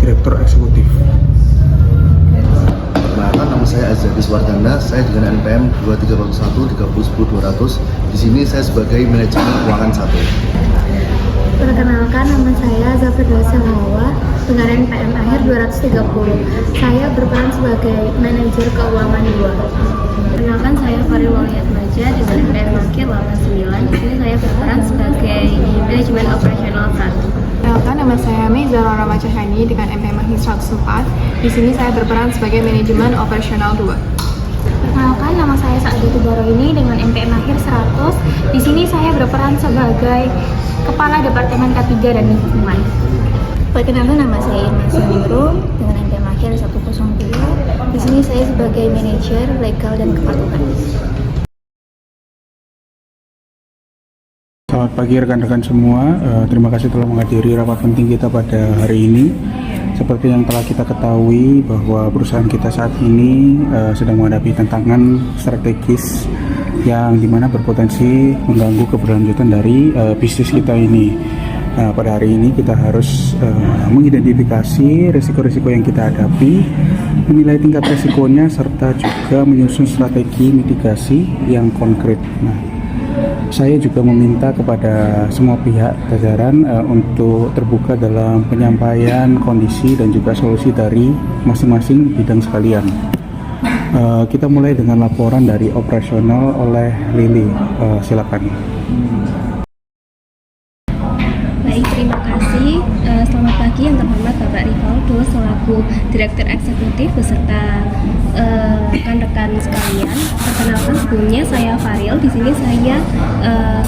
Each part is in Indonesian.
Direktur Eksekutif. Perkenalkan, nama saya Azadis Wardana. Saya dengan NPM 2301 Di sini saya sebagai manajemen keuangan 1. Perkenalkan, nama saya Zafirda Selawa dengan NPM akhir 230. Saya berperan sebagai manajer keuangan 2. Perkenalkan, saya Faril Waliat Maja dengan NPM akhir 89. Di sini saya berperan sebagai manajemen operasional 1. Perkenalkan, nama saya Meiza Rama Cahani dengan NPM akhir 104. Di sini saya berperan sebagai manajemen operasional 2. Perkenalkan, nama saya Sa'adatu Baroini dengan NPM akhir 100. Di sini saya berperan sebagai Kepala Departemen K3 dan Lingkungan. Perkenalkan, nama saya Irma Suniro dengan NPM akhir 102. Di sini saya sebagai manajer legal dan kepatuhan. Selamat pagi rekan-rekan semua, terima kasih telah menghadiri rapat penting kita pada hari ini. Seperti yang telah kita ketahui bahwa perusahaan kita saat ini sedang menghadapi tantangan strategis yang dimana berpotensi mengganggu keberlanjutan dari bisnis kita ini. Pada hari ini kita harus mengidentifikasi risiko-risiko yang kita hadapi, menilai tingkat risikonya, serta juga menyusun strategi mitigasi yang konkret. Saya juga meminta kepada semua pihak jajaran untuk terbuka dalam penyampaian kondisi dan juga solusi dari masing-masing bidang sekalian. Kita mulai dengan laporan dari operasional oleh Lili. Silakan. Baik, terima kasih. Selamat pagi yang terhormat Bapak Rivaldo selaku Direktur Eksekutif beserta rekan-rekan sekalian. Perkenalkan, sebelumnya saya Faril. Di sini saya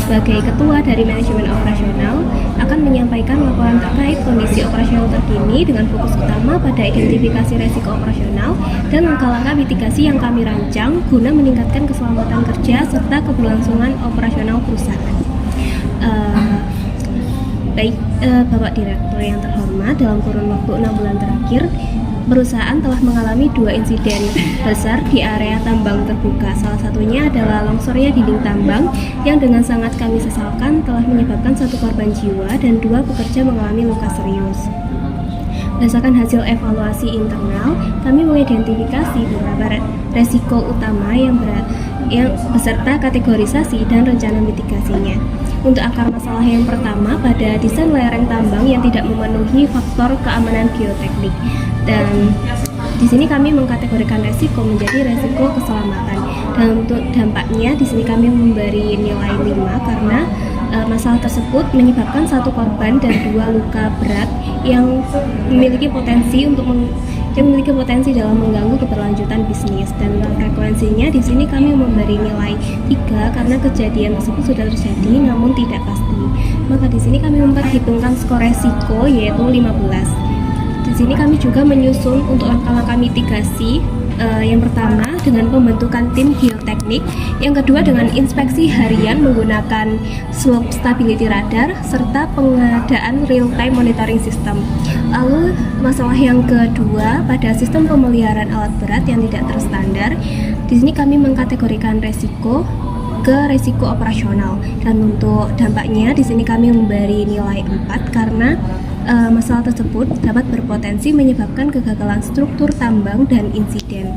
sebagai Ketua dari Manajemen Operasional akan menyampaikan laporan terkait kondisi operasional terkini dengan fokus utama pada identifikasi resiko operasional dan langkah-langkah mitigasi yang kami rancang guna meningkatkan keselamatan kerja serta keberlangsungan operasional perusahaan. Baik, Bapak Direktur yang terhormat, dalam kurun waktu 6 bulan terakhir, perusahaan telah mengalami 2 insiden besar di area tambang terbuka. Salah satunya adalah longsornya dinding tambang yang dengan sangat kami sesalkan telah menyebabkan 1 korban jiwa dan 2 pekerja mengalami luka serius. Berdasarkan hasil evaluasi internal, kami mengidentifikasi beberapa resiko utama yang beserta kategorisasi dan rencana mitigasinya. Untuk akar masalah yang pertama pada desain lereng tambang yang tidak memenuhi faktor keamanan geoteknik, dan di sini kami mengkategorikan resiko menjadi resiko keselamatan. Dan untuk dampaknya di sini kami memberi nilai 5 karena masalah tersebut menyebabkan 1 korban dan 2 luka berat yang memiliki potensi dalam mengganggu keberlanjutan bisnis. Dan untuk frekuensinya di sini kami memberi nilai 3 karena kejadian tersebut sudah terjadi namun tidak pasti. Maka di sini kami memperhitungkan skor resiko yaitu 15. Di sini kami juga menyusun untuk langkah-langkah mitigasi. Yang pertama dengan pembentukan tim geoteknik, yang kedua dengan inspeksi harian menggunakan slope stability radar serta pengadaan real time monitoring system. Lalu masalah yang kedua pada sistem pemeliharaan alat berat yang tidak terstandar. Di sini kami mengkategorikan resiko ke risiko operasional, dan untuk dampaknya di sini kami memberi nilai 4 karena masalah tersebut dapat berpotensi menyebabkan kegagalan struktur tambang dan insiden.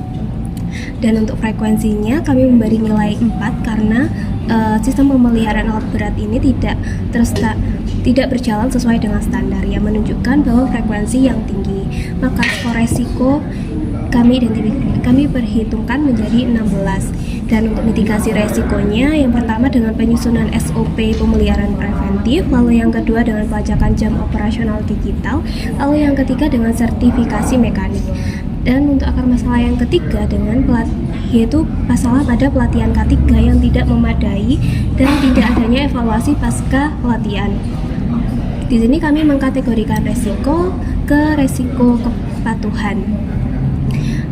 Dan untuk frekuensinya kami memberi nilai 4 karena sistem pemeliharaan alat berat ini tidak berjalan sesuai dengan standar yang menunjukkan bahwa frekuensi yang tinggi. Maka skor resiko kami perhitungkan menjadi 16. Dan untuk mitigasi resikonya, yang pertama dengan penyusunan SOP pemeliharaan preventif, lalu yang kedua dengan pelacakan jam operasional digital, lalu yang ketiga dengan sertifikasi mekanik. Dan untuk akar masalah yang ketiga yaitu masalah pada pelatihan K3 yang tidak memadai dan tidak adanya evaluasi pasca pelatihan. Di sini kami mengkategorikan resiko ke resiko kepatuhan.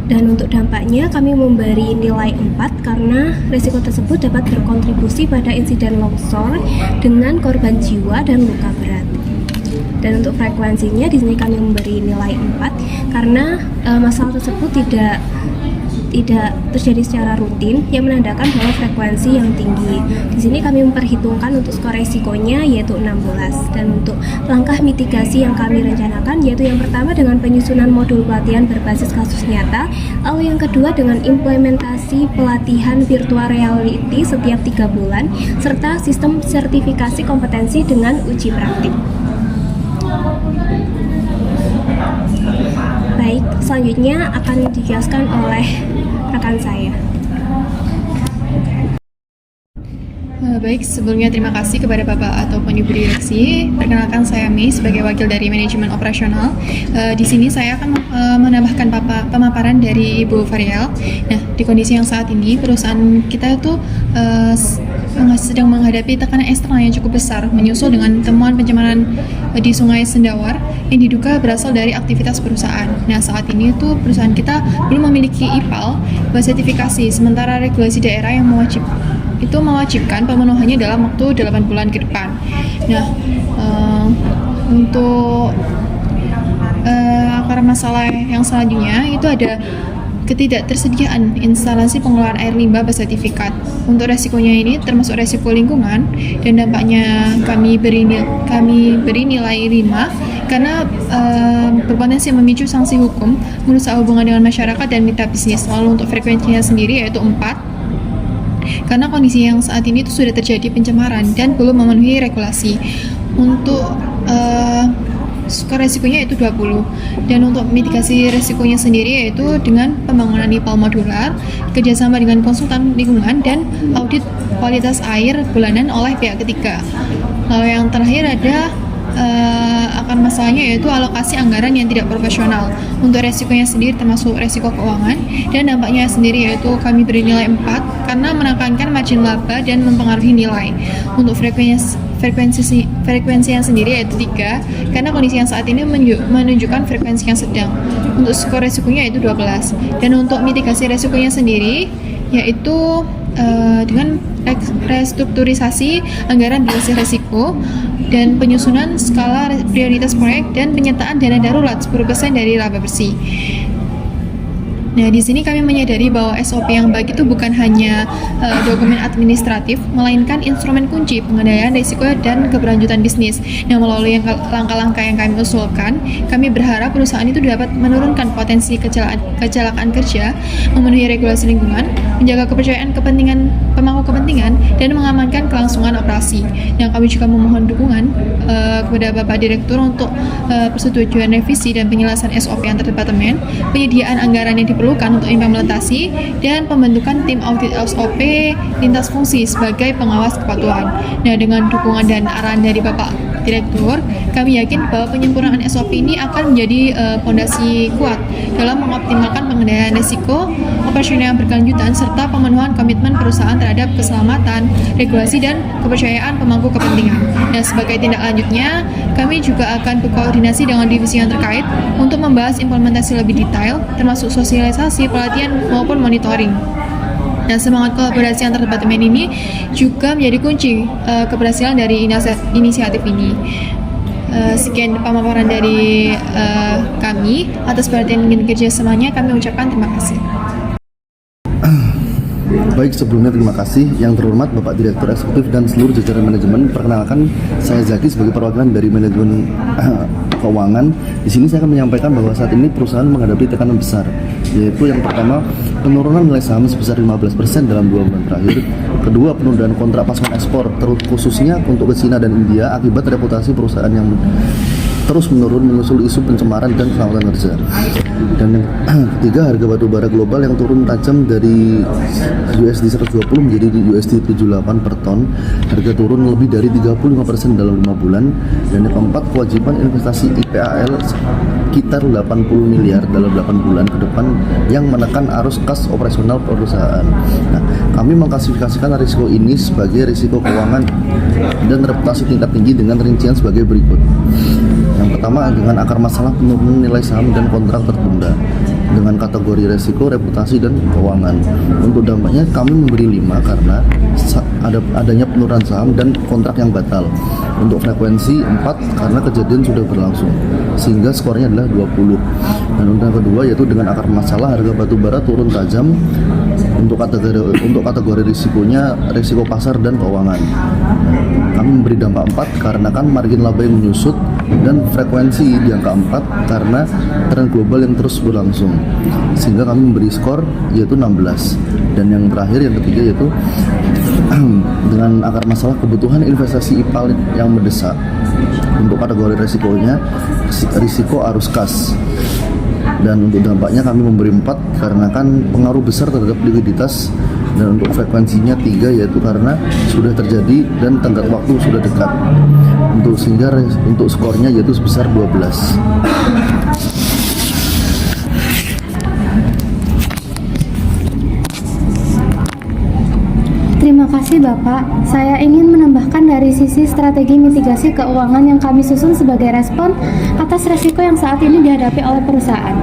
Dan untuk dampaknya kami memberi nilai 4 karena risiko tersebut dapat berkontribusi pada insiden longsor dengan korban jiwa dan luka berat. Dan untuk frekuensinya di sini kami memberi nilai 4 karena masalah tersebut tidak terjadi secara rutin yang menandakan bahwa frekuensi yang tinggi. Di sini kami memperhitungkan untuk skor resikonya yaitu 16, dan untuk langkah mitigasi yang kami rencanakan yaitu yang pertama dengan penyusunan modul pelatihan berbasis kasus nyata, lalu yang kedua dengan implementasi pelatihan virtual reality setiap 3 bulan serta sistem sertifikasi kompetensi dengan uji praktik. Baik, selanjutnya akan dijelaskan oleh rekan saya. Baik, sebelumnya terima kasih kepada Bapak ataupun Ibu Direksi. Perkenalkan saya Mei sebagai wakil dari manajemen operasional. Di sini saya akan menambahkan pemaparan dari Ibu Varial. Nah, di kondisi yang saat ini perusahaan kita itu sedang menghadapi tekanan eksternal yang cukup besar menyusul dengan temuan pencemaran di Sungai Sendawar yang diduga berasal dari aktivitas perusahaan. Nah, saat ini itu perusahaan kita belum memiliki IPAL sertifikasi, sementara regulasi daerah yang mewajibkan pemenuhannya dalam waktu 8 bulan ke depan. Nah, untuk akar masalah yang selanjutnya itu ada ketidaktersediaan instalasi pengelolaan air limbah bersertifikat. Untuk resikonya ini termasuk resiko lingkungan dan dampaknya kami beri nilai 5 karena berpotensi memicu sanksi hukum, merusak hubungan dengan masyarakat dan mitra bisnis. Lalu untuk frekuensinya sendiri yaitu 4 karena kondisi yang saat ini itu sudah terjadi pencemaran dan belum memenuhi regulasi. Untuk skor resikonya yaitu 20, dan untuk mitigasi resikonya sendiri yaitu dengan pembangunan IPAL modular, kerjasama dengan konsultan lingkungan, dan audit kualitas air bulanan oleh pihak ketiga. Lalu yang terakhir ada akan masalahnya yaitu alokasi anggaran yang tidak profesional. Untuk resikonya sendiri termasuk resiko keuangan, dan dampaknya sendiri yaitu kami beri nilai 4 karena menekankan margin laba dan mempengaruhi nilai. Untuk frekuensi yang sendiri yaitu 3 karena kondisi yang saat ini menunjukkan frekuensi yang sedang. Untuk skor resikonya yaitu 12, dan untuk mitigasi resikonya sendiri yaitu dengan restrukturisasi anggaran biasa resiko dan penyusunan skala prioritas proyek dan penyertaan dana darurat 10% dari laba bersih. Nah, di sini kami menyadari bahwa SOP yang baik itu bukan hanya dokumen administratif, melainkan instrumen kunci pengendalian risiko dan keberlanjutan bisnis. Nah, melalui langkah-langkah yang kami usulkan, kami berharap perusahaan itu dapat menurunkan potensi kecelakaan kerja, memenuhi regulasi lingkungan, menjaga kepercayaan pemangku kepentingan, dan mengamankan kelangsungan operasi. Dan kami juga memohon dukungan kepada Bapak Direktur untuk persetujuan revisi dan penyelesaian SOP antar departemen, penyediaan anggaran yang diperlukan untuk implementasi, dan pembentukan tim audit SOP lintas fungsi sebagai pengawas kepatuhan. Nah, dengan dukungan dan arahan dari Bapak Direktur, kami yakin bahwa penyempurnaan SOP ini akan menjadi fondasi kuat dalam mengoptimalkan pengendalian risiko operasional yang berkelanjutan serta pemenuhan komitmen perusahaan terhadap keselamatan, regulasi, dan kepercayaan pemangku kepentingan. Dan sebagai tindak lanjutnya, kami juga akan berkoordinasi dengan divisi yang terkait untuk membahas implementasi lebih detail, termasuk sosialisasi, pelatihan, maupun monitoring. Dan semangat kolaborasi antar departemen ini juga menjadi kunci keberhasilan dari inisiatif ini. Sekian pemaparan dari kami. Atas perhatian dan kerjasamanya kami ucapkan terima kasih. Baik, sebelumnya terima kasih yang terhormat Bapak Direktur Eksekutif dan seluruh jajaran manajemen. Perkenalkan, saya Zaki sebagai perwakilan dari manajemen keuangan. Di sini saya akan menyampaikan bahwa saat ini perusahaan menghadapi tekanan besar, yaitu yang pertama penurunan nilai saham sebesar 15% dalam 2 bulan terakhir. Kedua, penundaan kontrak pasokan ekspor, khususnya untuk ke Cina dan India akibat reputasi perusahaan yang terus menurun menyusul isu pencemaran dan keselamatan kerja. Dan yang ketiga, harga batu bara global yang turun tajam dari USD 120 menjadi USD 78 per ton. Harga turun lebih dari 35% dalam 5 bulan. Dan yang keempat, kewajiban investasi IPAL sekitar 80 miliar dalam 8 bulan ke depan yang menekan arus kas operasional perusahaan. Nah, kami mengklasifikasikan risiko ini sebagai risiko keuangan dan reputasi tingkat tinggi dengan rincian sebagai berikut. Yang pertama, dengan akar masalah penurunan nilai saham dan kontrak tertunda dengan kategori resiko, reputasi, dan keuangan. Untuk dampaknya kami memberi 5 karena adanya penurunan saham dan kontrak yang batal. Untuk frekuensi 4 karena kejadian sudah berlangsung. sehingga skornya adalah 20. Dan untuk yang kedua yaitu dengan akar masalah harga batu bara turun tajam untuk kategori risikonya risiko pasar dan keuangan. Kami memberi dampak 4 karena kan margin laba yang menyusut dan frekuensi di angka 4 karena tren global yang terus berlangsung, sehingga kami memberi skor yaitu 16. Dan yang terakhir yang ketiga yaitu dengan akar masalah kebutuhan investasi IPAL yang mendesak. Untuk kategori risikonya risiko arus kas, dan untuk dampaknya kami memberi 4 karena kan pengaruh besar terhadap likuiditas, dan untuk frekuensinya 3 yaitu karena sudah terjadi dan tenggat waktu sudah dekat. Sehingga untuk skornya yaitu sebesar 12. Terima kasih Bapak. Saya ingin menambahkan dari sisi strategi mitigasi keuangan yang kami susun sebagai respon atas resiko yang saat ini dihadapi oleh perusahaan.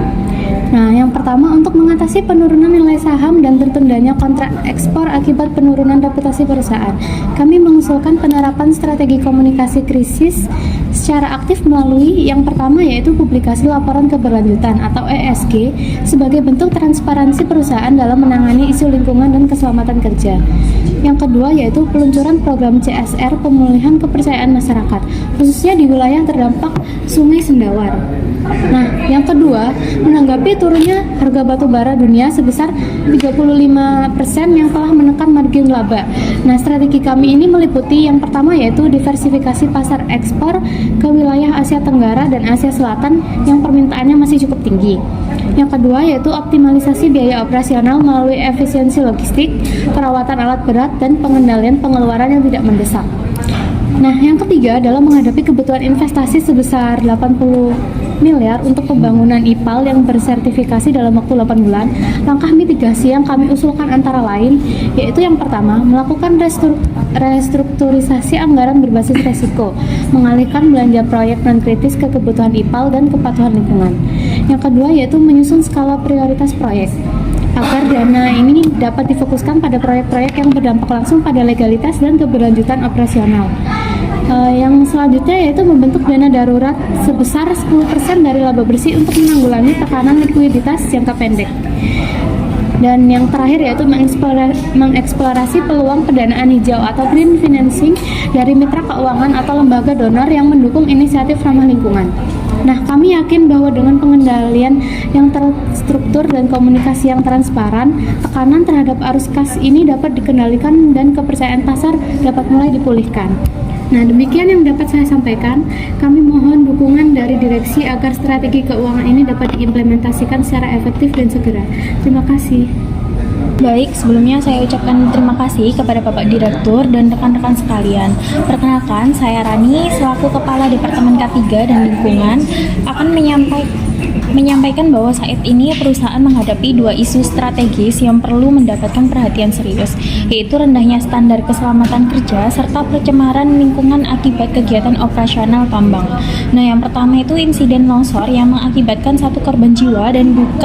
Nah, yang pertama untuk mengatasi penurunan nilai saham dan tertundanya kontrak ekspor akibat penurunan reputasi perusahaan, kami mengusulkan penerapan strategi komunikasi krisis secara aktif melalui yang pertama yaitu publikasi laporan keberlanjutan atau ESG sebagai bentuk transparansi perusahaan dalam menangani isu lingkungan dan keselamatan kerja. Yang kedua yaitu peluncuran program CSR pemulihan kepercayaan masyarakat, khususnya di wilayah terdampak Sungai Sendawar. Nah, yang kedua, menanggapi turunnya harga batu bara dunia sebesar 35% yang telah menekan margin laba. Nah, strategi kami ini meliputi yang pertama yaitu diversifikasi pasar ekspor ke wilayah Asia Tenggara dan Asia Selatan yang permintaannya masih cukup tinggi. Yang kedua yaitu optimalisasi biaya operasional melalui efisiensi logistik, perawatan alat berat, dan pengendalian pengeluaran yang tidak mendesak. Nah, yang ketiga adalah menghadapi kebutuhan investasi sebesar 80 miliar untuk pembangunan IPAL yang bersertifikasi dalam waktu 8 bulan. Langkah mitigasi yang kami usulkan antara lain yaitu yang pertama, melakukan restrukturisasi anggaran berbasis resiko, mengalihkan belanja proyek non-kritis ke kebutuhan IPAL dan kepatuhan lingkungan. Yang kedua yaitu menyusun skala prioritas proyek agar dana ini dapat difokuskan pada proyek-proyek yang berdampak langsung pada legalitas dan keberlanjutan operasional. Yang selanjutnya yaitu membentuk dana darurat sebesar 10% dari laba bersih untuk menanggulangi tekanan likuiditas jangka pendek. Dan yang terakhir yaitu mengeksplorasi peluang pendanaan hijau atau green financing dari mitra keuangan atau lembaga donor yang mendukung inisiatif ramah lingkungan. Nah, kami yakin bahwa dengan pengendalian yang terstruktur dan komunikasi yang transparan, tekanan terhadap arus kas ini dapat dikendalikan dan kepercayaan pasar dapat mulai dipulihkan. Nah, demikian yang dapat saya sampaikan. Kami mohon dukungan dari direksi agar strategi keuangan ini dapat diimplementasikan secara efektif dan segera. Terima kasih. Baik, sebelumnya saya ucapkan terima kasih kepada Bapak Direktur dan rekan-rekan sekalian. Perkenalkan, saya Rani selaku Kepala Departemen K3 dan Lingkungan akan menyampaikan bahwa saat ini perusahaan menghadapi dua isu strategis yang perlu mendapatkan perhatian serius, yaitu rendahnya standar keselamatan kerja serta pencemaran lingkungan akibat kegiatan operasional tambang. Nah, yang pertama itu insiden longsor yang mengakibatkan 1 korban jiwa dan 2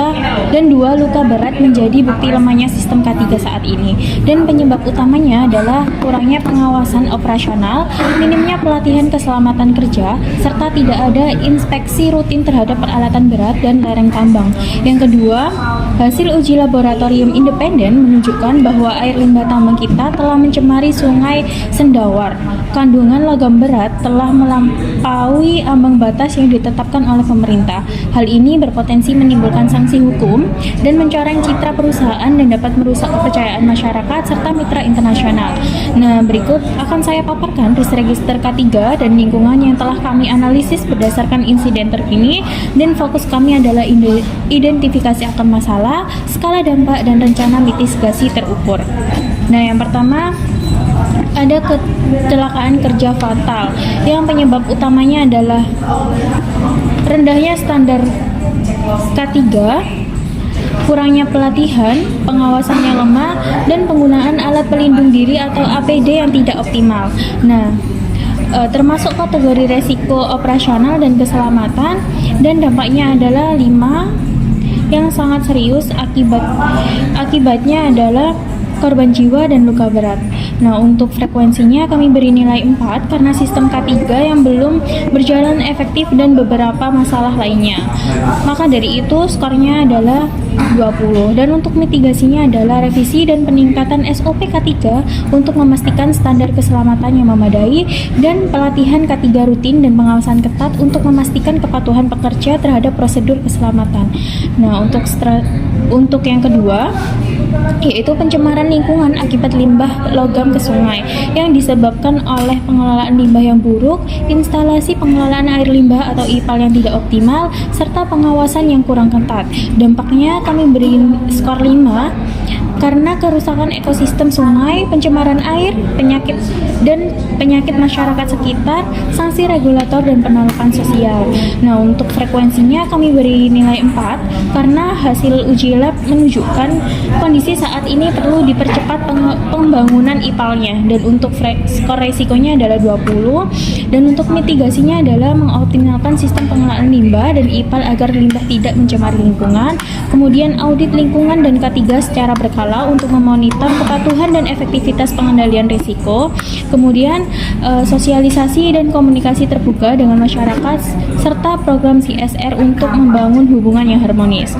luka berat menjadi bukti lemahnya sistem K3 saat ini. Dan penyebab utamanya adalah kurangnya pengawasan operasional, minimnya pelatihan keselamatan kerja, serta tidak ada inspeksi rutin terhadap peralatan berat dan lereng tambang. Yang kedua, hasil uji laboratorium independen menunjukkan bahwa air limbah tambang kita telah mencemari Sungai Sendawar. Kandungan logam berat telah melampaui ambang batas yang ditetapkan oleh pemerintah. Hal ini berpotensi menimbulkan sanksi hukum dan mencoreng citra perusahaan dan dapat merusak kepercayaan masyarakat serta mitra internasional. Nah, berikut akan saya paparkan risk register K3 dan lingkungan yang telah kami analisis berdasarkan insiden terkini, dan fokus kami adalah identifikasi akan masalah, skala dampak, dan rencana mitigasi terukur. Nah, yang pertama ada kecelakaan kerja fatal yang penyebab utamanya adalah rendahnya standar K3, kurangnya pelatihan, pengawasan yang lemah, dan penggunaan alat pelindung diri atau APD yang tidak optimal. Nah, termasuk kategori resiko operasional dan keselamatan, dan dampaknya adalah 5 yang sangat serius. Akibatnya adalah korban jiwa dan luka berat. Nah, untuk frekuensinya kami beri nilai 4 karena sistem K3 yang belum berjalan efektif dan beberapa masalah lainnya. Maka dari itu skornya adalah 20. Dan untuk mitigasinya adalah revisi dan peningkatan SOP K3 untuk memastikan standar keselamatan yang memadai dan pelatihan K3 rutin dan pengawasan ketat untuk memastikan kepatuhan pekerja terhadap prosedur keselamatan. Nah, untuk yang kedua yaitu pencemaran lingkungan akibat limbah logam ke sungai yang disebabkan oleh pengelolaan limbah yang buruk, instalasi pengelolaan air limbah atau IPAL yang tidak optimal, serta pengawasan yang kurang ketat. Dampaknya kami beri skor 5 karena kerusakan ekosistem sungai, pencemaran air, penyakit masyarakat sekitar, sanksi regulator dan penolakan sosial. Nah, untuk frekuensinya kami beri nilai 4 karena hasil uji lab menunjukkan kondisi saat ini perlu dipercepat pembangunan IPAL-nya, dan untuk skor resikonya adalah 20, dan untuk mitigasinya adalah mengoptimalkan sistem pengelolaan limbah dan IPAL agar limbah tidak mencemari lingkungan, kemudian audit lingkungan dan K3 secara berkala untuk memonitor kepatuhan dan efektivitas pengendalian risiko, kemudian sosialisasi dan komunikasi terbuka dengan masyarakat, serta program CSR untuk membangun hubungan yang harmonis.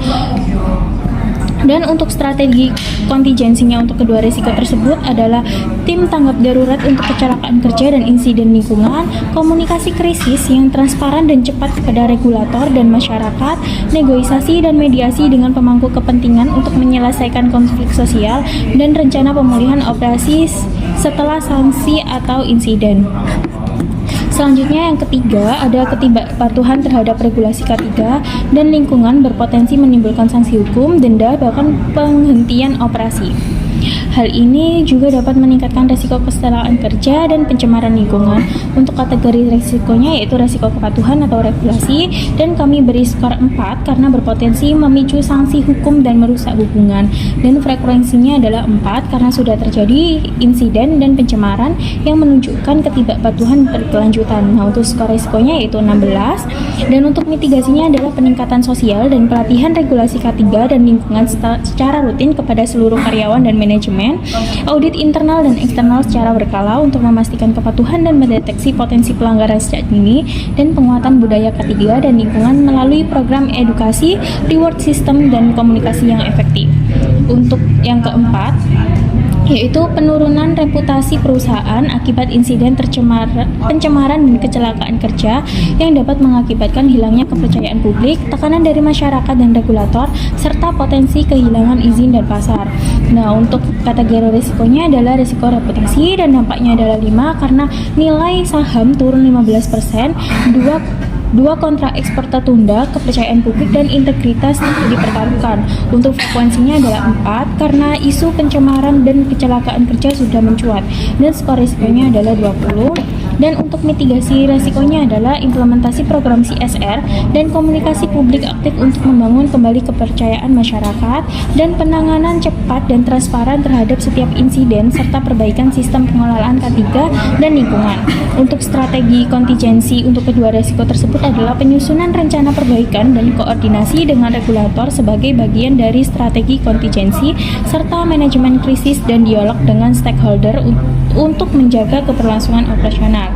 Dan untuk strategi kontingensinya untuk kedua risiko tersebut adalah tim tanggap darurat untuk kecelakaan kerja dan insiden lingkungan, komunikasi krisis yang transparan dan cepat kepada regulator dan masyarakat, negosiasi dan mediasi dengan pemangku kepentingan untuk menyelesaikan konflik sosial, dan rencana pemulihan operasi setelah sanksi atau insiden. Selanjutnya yang ketiga ada ketidakpatuhan terhadap regulasi K3 dan lingkungan berpotensi menimbulkan sanksi hukum, denda, bahkan penghentian operasi. Hal ini juga dapat meningkatkan risiko kecelakaan kerja dan pencemaran lingkungan. Untuk kategori risikonya yaitu risiko kepatuhan atau regulasi, dan kami beri skor 4 karena berpotensi memicu sanksi hukum dan merusak hubungan. Dan frekuensinya adalah 4 karena sudah terjadi insiden dan pencemaran yang menunjukkan ketidakpatuhan berkelanjutan. Nah, untuk skor risikonya yaitu 16, dan untuk mitigasinya adalah peningkatan sosial dan pelatihan regulasi K3 dan lingkungan secara rutin kepada seluruh karyawan dan manajemen, audit internal dan eksternal secara berkala untuk memastikan kepatuhan dan mendeteksi potensi pelanggaran sejak dini, dan penguatan budaya K3 dan lingkungan melalui program edukasi, reward system, dan komunikasi yang efektif. Untuk yang keempat yaitu penurunan reputasi perusahaan akibat insiden pencemaran dan kecelakaan kerja yang dapat mengakibatkan hilangnya kepercayaan publik, tekanan dari masyarakat dan regulator, serta potensi kehilangan izin dan pasar. Nah, untuk kategori risikonya adalah risiko reputasi dan dampaknya adalah 5 karena nilai saham turun 15%, dua kontrak ekspor tertunda, kepercayaan publik dan integritas dipertaruhkan. Untuk frekuensinya adalah 4 karena isu pencemaran dan kecelakaan kerja sudah mencuat, dan skor risikonya adalah 20. Dan untuk mitigasi risikonya adalah implementasi program CSR dan komunikasi publik aktif untuk membangun kembali kepercayaan masyarakat, dan penanganan cepat dan transparan terhadap setiap insiden, serta perbaikan sistem pengelolaan K3 dan lingkungan. Untuk strategi kontingensi untuk kedua risiko tersebut adalah penyusunan rencana perbaikan dan koordinasi dengan regulator sebagai bagian dari strategi kontingensi, serta manajemen krisis dan dialog dengan stakeholder untuk menjaga keberlangsungan operasional.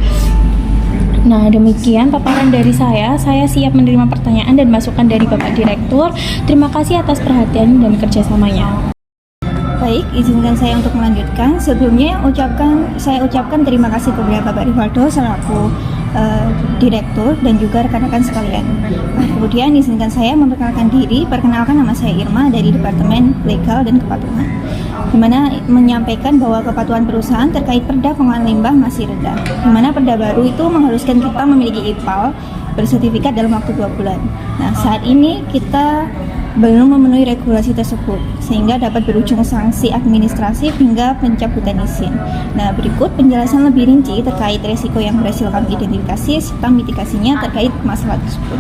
Nah, demikian paparan dari saya. Saya siap menerima pertanyaan dan masukan dari Bapak Direktur. Terima kasih atas perhatian dan kerjasamanya. Baik, izinkan saya untuk melanjutkan. Sebelumnya saya ucapkan terima kasih kepada Bapak Rivaldo selaku Direktur dan juga rekan-rekan sekalian. Kemudian izinkan saya memperkenalkan diri. Perkenalkan, nama saya Irma dari Departemen Legal dan Kepatuhan, di mana menyampaikan bahwa kepatuhan perusahaan terkait perda pengolahan limbah masih rendah, di mana perda baru itu mengharuskan kita memiliki IPAL bersertifikat dalam waktu 2 bulan. Nah, saat ini kita belum memenuhi regulasi tersebut, sehingga dapat berujung sanksi administratif hingga pencabutan izin. Nah, berikut penjelasan lebih rinci terkait risiko yang berhasil kami identifikasi serta mitigasinya terkait masalah tersebut.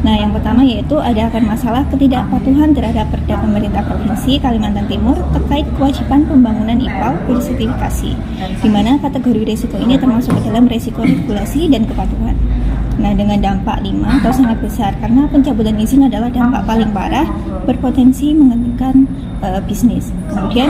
Nah, yang pertama yaitu ada akan masalah ketidakpatuhan terhadap perda pemerintah Provinsi Kalimantan Timur terkait kewajiban pembangunan IPAL bersertifikasi, di mana kategori risiko ini termasuk ke dalam risiko regulasi dan kepatuhan. Nah, dengan dampak 5 atau sangat besar karena pencabutan izin adalah dampak paling parah, berpotensi menghentikan bisnis. Kemudian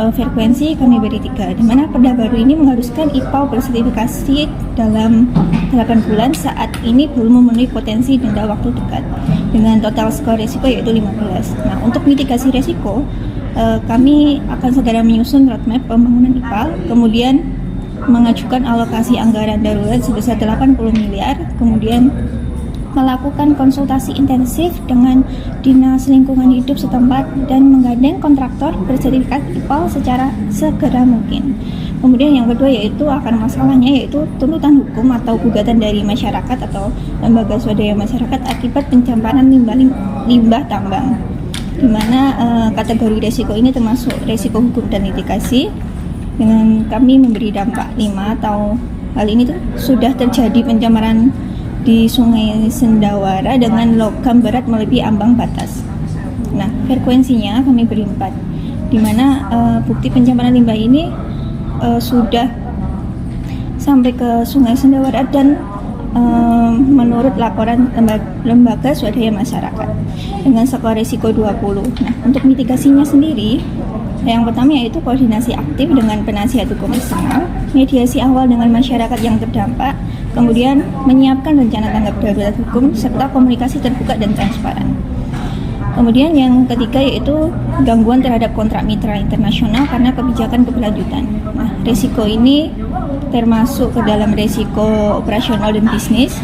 frekuensi kami beri 3, di mana perda baru ini mengharuskan IPAL bersertifikasi dalam 8 bulan, saat ini belum memenuhi potensi denda waktu dekat dengan total skor resiko yaitu 15. Nah, untuk mitigasi resiko, kami akan segera menyusun roadmap pembangunan IPAL, kemudian mengajukan alokasi anggaran darurat sebesar 80 miliar, kemudian melakukan konsultasi intensif dengan Dinas Lingkungan Hidup setempat dan menggandeng kontraktor bersertifikat IPAL secara segera mungkin. Kemudian yang kedua yaitu akan masalahnya yaitu tuntutan hukum atau gugatan dari masyarakat atau lembaga swadaya masyarakat akibat pencamparan limbah tambang, di mana kategori resiko ini termasuk resiko hukum dan litigasi. Dengan kami memberi dampak 5 atau hal ini tuh sudah terjadi pencemaran di Sungai Sendawara dengan logam berat melebihi ambang batas. Nah, frekuensinya kami beri 4, di mana bukti pencemaran limbah ini sudah sampai ke Sungai Sendawara dan menurut laporan lembaga swadaya masyarakat dengan skor risiko 20. Nah, untuk mitigasinya sendiri, yang pertama yaitu koordinasi aktif dengan penasihat hukum eksternal, mediasi awal dengan masyarakat yang terdampak, kemudian menyiapkan rencana tanggap darurat hukum, serta komunikasi terbuka dan transparan. Kemudian yang ketiga yaitu gangguan terhadap kontrak mitra internasional karena kebijakan keberlanjutan. Nah, risiko ini termasuk ke dalam risiko operasional dan bisnis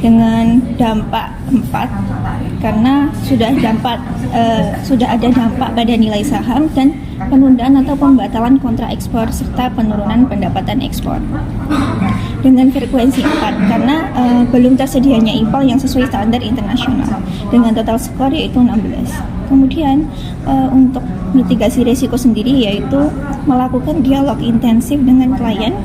dengan dampak 4 karena sudah ada dampak pada nilai saham dan penundaan atau pembatalan kontrak ekspor serta penurunan pendapatan ekspor. Dengan frekuensi 4 karena belum tersedianya IPAL yang sesuai standar internasional dengan total skor yaitu 16. Kemudian untuk mitigasi risiko sendiri yaitu melakukan dialog intensif dengan klien.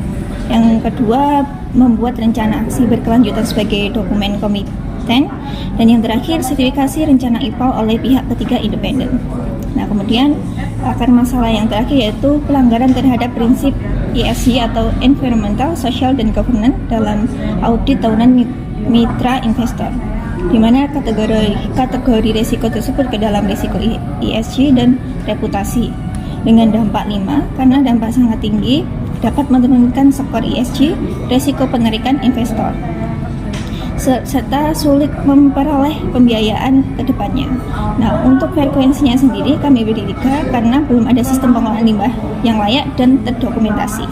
Yang kedua, membuat rencana aksi berkelanjutan sebagai dokumen komiten. Dan yang terakhir, sertifikasi rencana IPAL oleh pihak ketiga independen. Nah, kemudian akar masalah yang terakhir yaitu pelanggaran terhadap prinsip ESG atau Environmental, Social, dan Governance dalam audit tahunan mitra investor, di mana kategori risiko tersebut ke dalam risiko ESG dan reputasi dengan dampak 5 karena dampak sangat tinggi dapat menurunkan skor ESG, risiko penarikan investor, serta sulit memperoleh pembiayaan ke depannya. Nah, untuk frekuensinya sendiri kami beri 3 karena belum ada sistem pengolahan limbah yang layak dan terdokumentasi.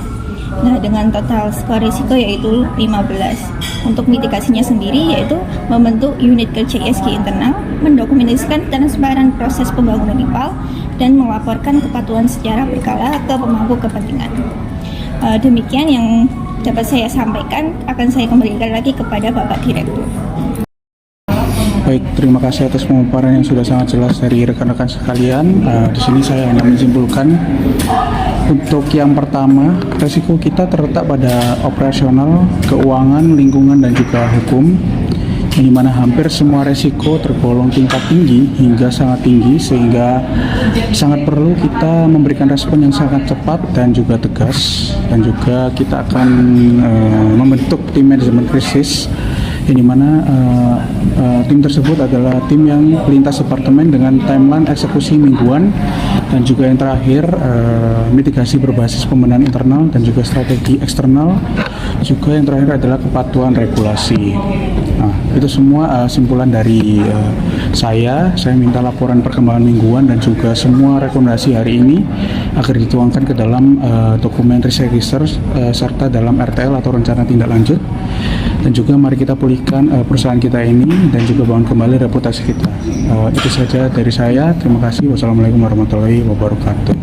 Nah, dengan total skor risiko yaitu 15. Untuk mitigasinya sendiri yaitu membentuk unit kerja ESG internal, mendokumentasikan transparan proses pembangunan IPAL, dan melaporkan kepatuhan secara berkala ke pemangku kepentingan. Demikian yang dapat saya sampaikan, akan saya kembalikan lagi kepada Bapak Direktur. Baik, terima kasih atas pemaparan yang sudah sangat jelas dari rekan-rekan sekalian. Di sini saya hanya menyimpulkan untuk yang pertama, resiko kita terletak pada operasional, keuangan, lingkungan, dan juga hukum, di mana hampir semua resiko tergolong tingkat tinggi hingga sangat tinggi, sehingga sangat perlu kita memberikan respon yang sangat cepat dan juga tegas. Dan juga kita akan membentuk tim manajemen krisis, di mana tim tersebut adalah tim yang lintas departemen dengan timeline eksekusi mingguan, dan juga yang terakhir mitigasi berbasis pembenahan internal dan juga strategi eksternal, juga yang terakhir adalah kepatuhan regulasi. Nah, itu semua simpulan dari saya minta laporan perkembangan mingguan dan juga semua rekomendasi hari ini agar dituangkan ke dalam dokumen risk register serta dalam RTL atau rencana tindak lanjut. Dan juga mari kita pulihkan perusahaan kita ini dan juga bangun kembali reputasi kita. Itu saja dari saya. Terima kasih. Wassalamualaikum warahmatullahi wabarakatuh.